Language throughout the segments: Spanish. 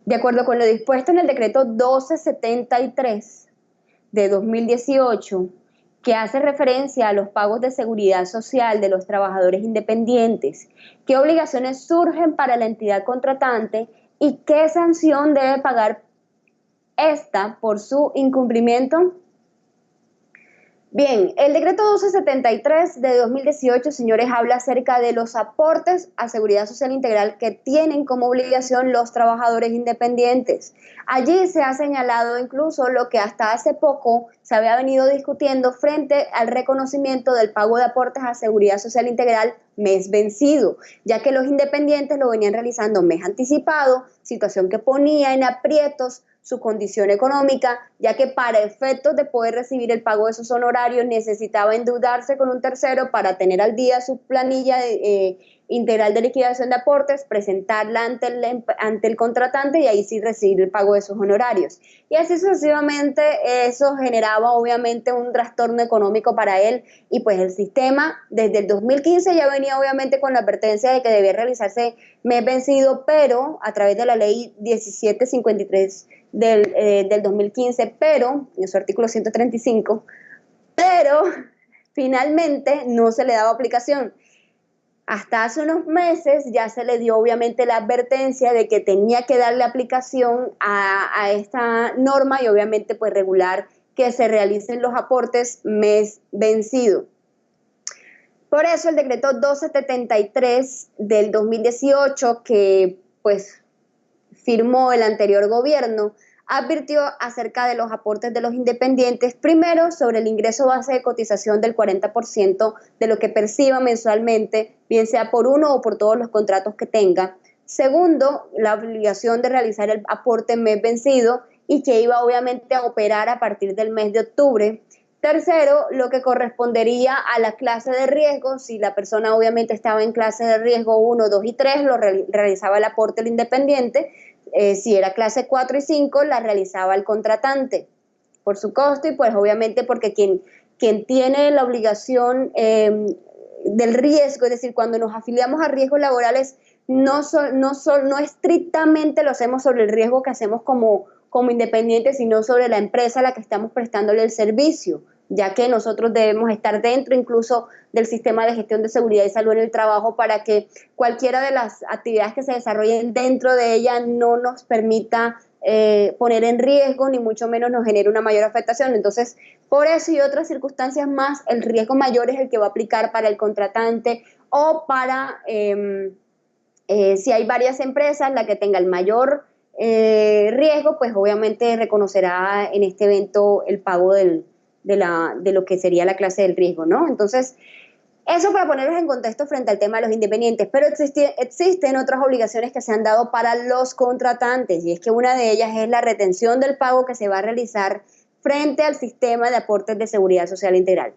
De acuerdo con lo dispuesto en el decreto 1273 de 2018, que hace referencia a los pagos de seguridad social de los trabajadores independientes, qué obligaciones surgen para la entidad contratante y qué sanción debe pagar esta por su incumplimiento. Bien, el decreto 1273 de 2018, señores, habla acerca de los aportes a seguridad social integral que tienen como obligación los trabajadores independientes. Allí se ha señalado incluso lo que hasta hace poco se había venido discutiendo frente al reconocimiento del pago de aportes a seguridad social integral mes vencido, ya que los independientes lo venían realizando mes anticipado, situación que ponía en aprietos su condición económica, ya que para efectos de poder recibir el pago de sus honorarios necesitaba endeudarse con un tercero para tener al día su planilla integral de liquidación de aportes, presentarla ante el contratante y ahí sí recibir el pago de sus honorarios. Y así sucesivamente eso generaba obviamente un trastorno económico para él y pues el sistema desde el 2015 ya venía obviamente con la advertencia de que debía realizarse mes vencido, pero a través de la ley 1753 del 2015, pero en su artículo 135, pero finalmente no se le daba aplicación. Hasta hace unos meses ya se le dio obviamente la advertencia de que tenía que darle aplicación a esta norma y obviamente pues regular que se realicen los aportes mes vencido. Por eso el decreto 1273 del 2018 que pues firmó el anterior gobierno, advirtió acerca de los aportes de los independientes, primero sobre el ingreso base de cotización del 40% de lo que perciba mensualmente, bien sea por uno o por todos los contratos que tenga. Segundo, la obligación de realizar el aporte mes vencido y que iba obviamente a operar a partir del mes de octubre. Tercero, lo que correspondería a la clase de riesgo, si la persona obviamente estaba en clase de riesgo 1, 2 y 3, lo realizaba el aporte el independiente. Si era clase 4 y 5, la realizaba el contratante por su costo y pues obviamente porque quien tiene la obligación del riesgo, es decir, cuando nos afiliamos a riesgos laborales, no estrictamente lo hacemos sobre el riesgo que hacemos como independientes, sino sobre la empresa a la que estamos prestándole el servicio, ya que nosotros debemos estar dentro incluso del sistema de gestión de seguridad y salud en el trabajo para que cualquiera de las actividades que se desarrollen dentro de ella no nos permita poner en riesgo, ni mucho menos nos genere una mayor afectación. Entonces, por eso y otras circunstancias más, el riesgo mayor es el que va a aplicar para el contratante o para, si hay varias empresas, la que tenga el mayor riesgo, pues obviamente reconocerá en este evento el pago de lo que sería la clase del riesgo, ¿no? Entonces, eso para ponerlos en contexto frente al tema de los independientes, pero existen otras obligaciones que se han dado para los contratantes y es que una de ellas es la retención del pago que se va a realizar frente al sistema de aportes de seguridad social integral.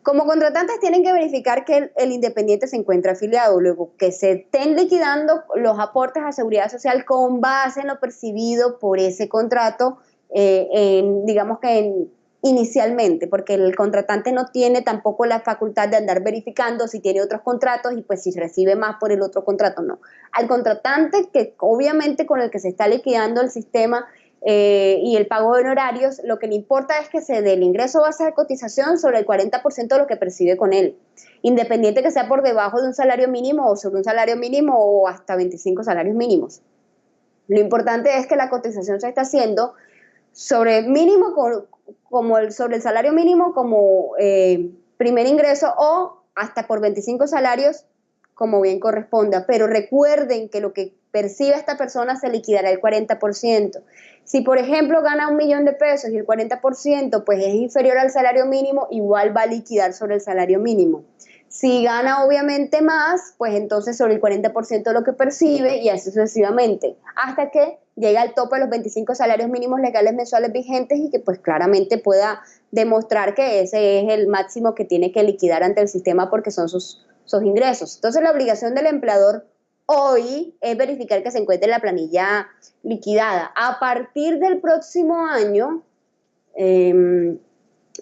Como contratantes tienen que verificar que el independiente se encuentra afiliado, luego que se estén liquidando los aportes a seguridad social con base en lo percibido por ese contrato, digamos que inicialmente, porque el contratante no tiene tampoco la facultad de andar verificando si tiene otros contratos y pues si recibe más por el otro contrato, no. Al contratante que obviamente con el que se está liquidando el sistema y el pago de honorarios, lo que le importa es que se dé el ingreso base de cotización sobre el 40% de lo que percibe con él, independiente que sea por debajo de un salario mínimo o sobre un salario mínimo o hasta 25 salarios mínimos. Lo importante es que la cotización se está haciendo sobre mínimo sobre el salario mínimo como primer ingreso o hasta por 25 salarios como bien corresponda, pero recuerden que lo que percibe esta persona se liquidará el 40%. Si por ejemplo gana 1.000.000 de pesos y el 40% pues es inferior al salario mínimo, igual va a liquidar sobre el salario mínimo. Si gana obviamente más, pues entonces sobre el 40% de lo que percibe y así sucesivamente, hasta que llega al tope de los 25 salarios mínimos legales mensuales vigentes y que pues claramente pueda demostrar que ese es el máximo que tiene que liquidar ante el sistema porque son sus ingresos. Entonces la obligación del empleador hoy es verificar que se encuentre la planilla liquidada. A partir del próximo año,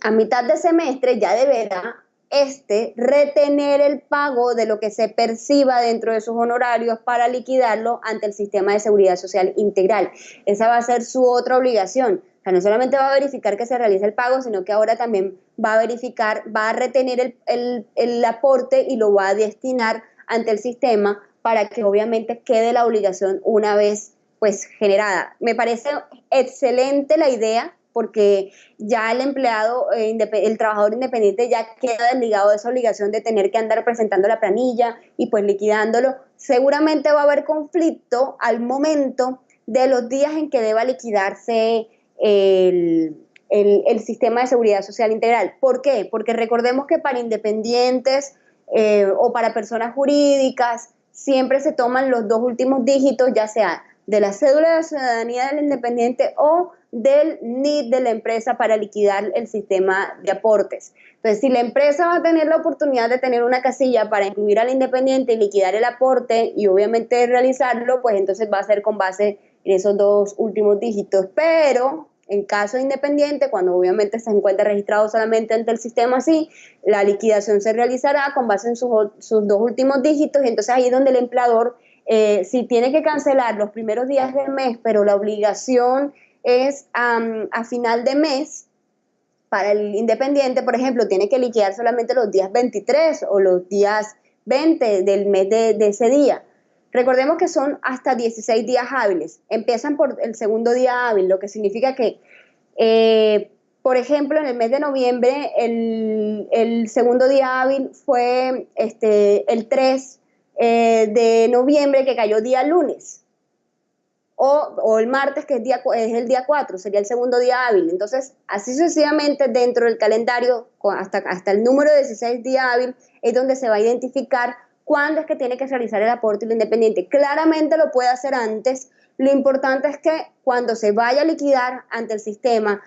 a mitad de semestre ya deberá retener el pago de lo que se perciba dentro de sus honorarios para liquidarlo ante el sistema de seguridad social integral. Esa va a ser su otra obligación. O sea, no solamente va a verificar que se realice el pago, sino que ahora también va a verificar, va a retener el aporte y lo va a destinar ante el sistema para que obviamente quede la obligación una vez pues generada. Me parece excelente la idea, porque ya el empleado, el trabajador independiente ya queda desligado de esa obligación de tener que andar presentando la planilla y pues liquidándolo. Seguramente va a haber conflicto al momento de los días en que deba liquidarse el sistema de seguridad social integral. ¿Por qué? Porque recordemos que para independientes o para personas jurídicas siempre se toman los dos últimos dígitos, ya sea de la cédula de ciudadanía del independiente o del NID de la empresa para liquidar el sistema de aportes. Entonces, si la empresa va a tener la oportunidad de tener una casilla para incluir al independiente y liquidar el aporte y obviamente realizarlo, pues entonces va a ser con base en esos dos últimos dígitos. Pero en caso de independiente, cuando obviamente se encuentra registrado solamente ante el sistema así, la liquidación se realizará con base en sus dos últimos dígitos, y entonces ahí es donde el empleador, si tiene que cancelar los primeros días del mes, pero la obligación es a final de mes, para el independiente, por ejemplo, tiene que liquidar solamente los días 23 o los días 20 del mes de ese día. Recordemos que son hasta 16 días hábiles. Empiezan por el segundo día hábil, lo que significa que, por ejemplo, en el mes de noviembre, el segundo día hábil fue el 3 de noviembre, que cayó día lunes. O el martes, que es el día 4, sería el segundo día hábil. Entonces, así sucesivamente dentro del calendario, hasta el número de 16 días hábil, es donde se va a identificar cuándo es que tiene que realizar el aporte el independiente. Claramente lo puede hacer antes. Lo importante es que cuando se vaya a liquidar ante el sistema,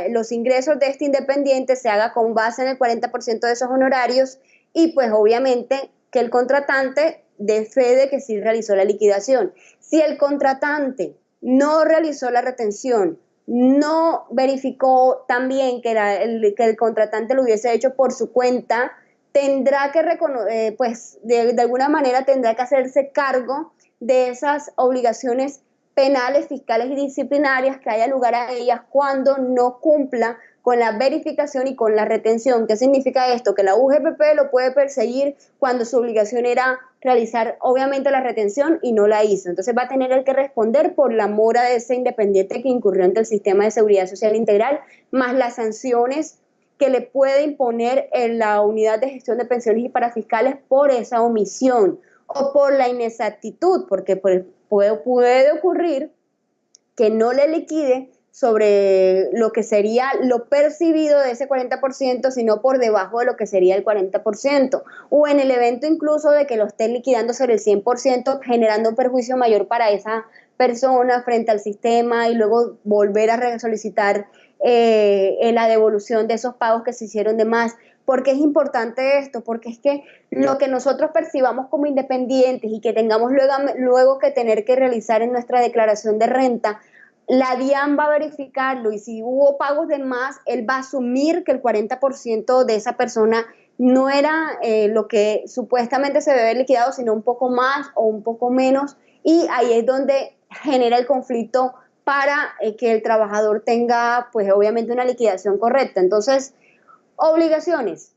los ingresos de este independiente se haga con base en el 40% de esos honorarios, y pues obviamente que el contratante dé fe de que sí realizó la liquidación. Si el contratante no realizó la retención, no verificó también que el contratante lo hubiese hecho por su cuenta, tendrá que pues de alguna manera tendrá que hacerse cargo de esas obligaciones penales, fiscales y disciplinarias que haya lugar a ellas cuando no cumpla con la verificación y con la retención. ¿Qué significa esto? Que la UGPP lo puede perseguir cuando su obligación era realizar obviamente la retención y no la hizo. Entonces va a tener el que responder por la mora de ese independiente que incurrió ante el sistema de seguridad social integral, más las sanciones que le puede imponer en la unidad de gestión de pensiones y parafiscales por esa omisión o por la inexactitud, porque puede ocurrir que no le liquide sobre lo que sería lo percibido de ese 40%, sino por debajo de lo que sería el 40%, o en el evento incluso de que lo esté liquidando sobre el 100%, generando un perjuicio mayor para esa persona frente al sistema, y luego volver a solicitar la devolución de esos pagos que se hicieron de más. ¿Por qué es importante esto? Porque es que lo que nosotros percibamos como independientes y que tengamos luego que tener que realizar en nuestra declaración de renta, la DIAN va a verificarlo, y si hubo pagos de más, él va a asumir que el 40% de esa persona no era lo que supuestamente se debe haber liquidado, sino un poco más o un poco menos, y ahí es donde genera el conflicto para que el trabajador tenga, pues obviamente, una liquidación correcta. Entonces, obligaciones.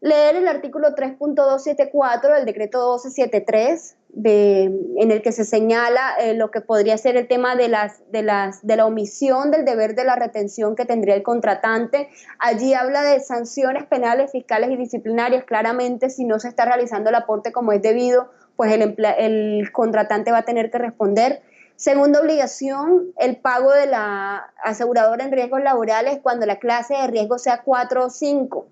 Leer el artículo 3.274 del decreto 1273, en el que se señala lo que podría ser el tema de la omisión del deber de la retención que tendría el contratante. Allí habla de sanciones penales, fiscales y disciplinarias. Claramente, si no se está realizando el aporte como es debido, pues el contratante va a tener que responder. Segunda obligación, el pago de la aseguradora en riesgos laborales cuando la clase de riesgo sea 4 o 5.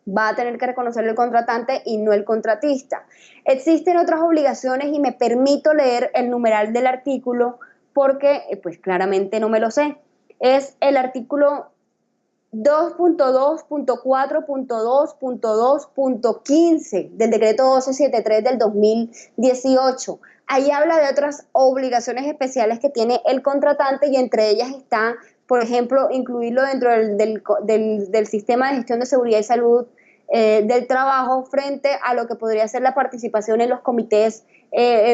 Va a tener que reconocerlo el contratante y no el contratista. Existen otras obligaciones y me permito leer el numeral del artículo porque pues claramente no me lo sé. Es el artículo 2.2.4.2.2.15 del decreto 1273 del 2018. Ahí habla de otras obligaciones especiales que tiene el contratante, y entre ellas está, por ejemplo, incluirlo dentro del sistema de gestión de seguridad y salud del trabajo frente a lo que podría ser la participación en los comités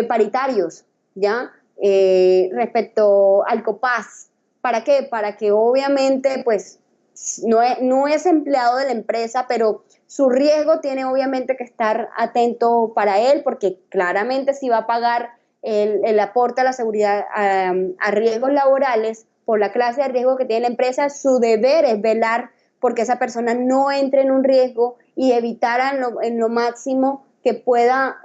paritarios, ¿ya? Respecto al COPAS. ¿Para qué? Para que obviamente, pues, no es empleado de la empresa, pero su riesgo tiene obviamente que estar atento para él, porque claramente si va a pagar el aporte a la seguridad, a riesgos laborales por la clase de riesgo que tiene la empresa, su deber es velar porque esa persona no entre en un riesgo y evitar en lo máximo que pueda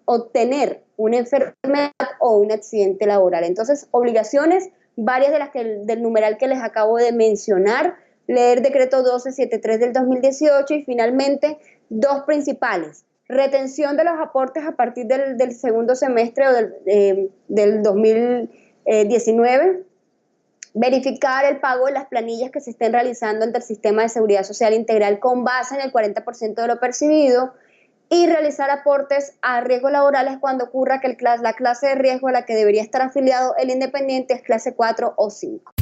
obtener una enfermedad o un accidente laboral. Entonces, obligaciones, varias de las del numeral que les acabo de mencionar, leer decreto 1273 del 2018 y finalmente dos principales: retención de los aportes a partir del segundo semestre o del 2019, verificar el pago de las planillas que se estén realizando ante el sistema de seguridad social integral con base en el 40% de lo percibido, y realizar aportes a riesgos laborales cuando ocurra que la clase de riesgo a la que debería estar afiliado el independiente es clase 4 o 5.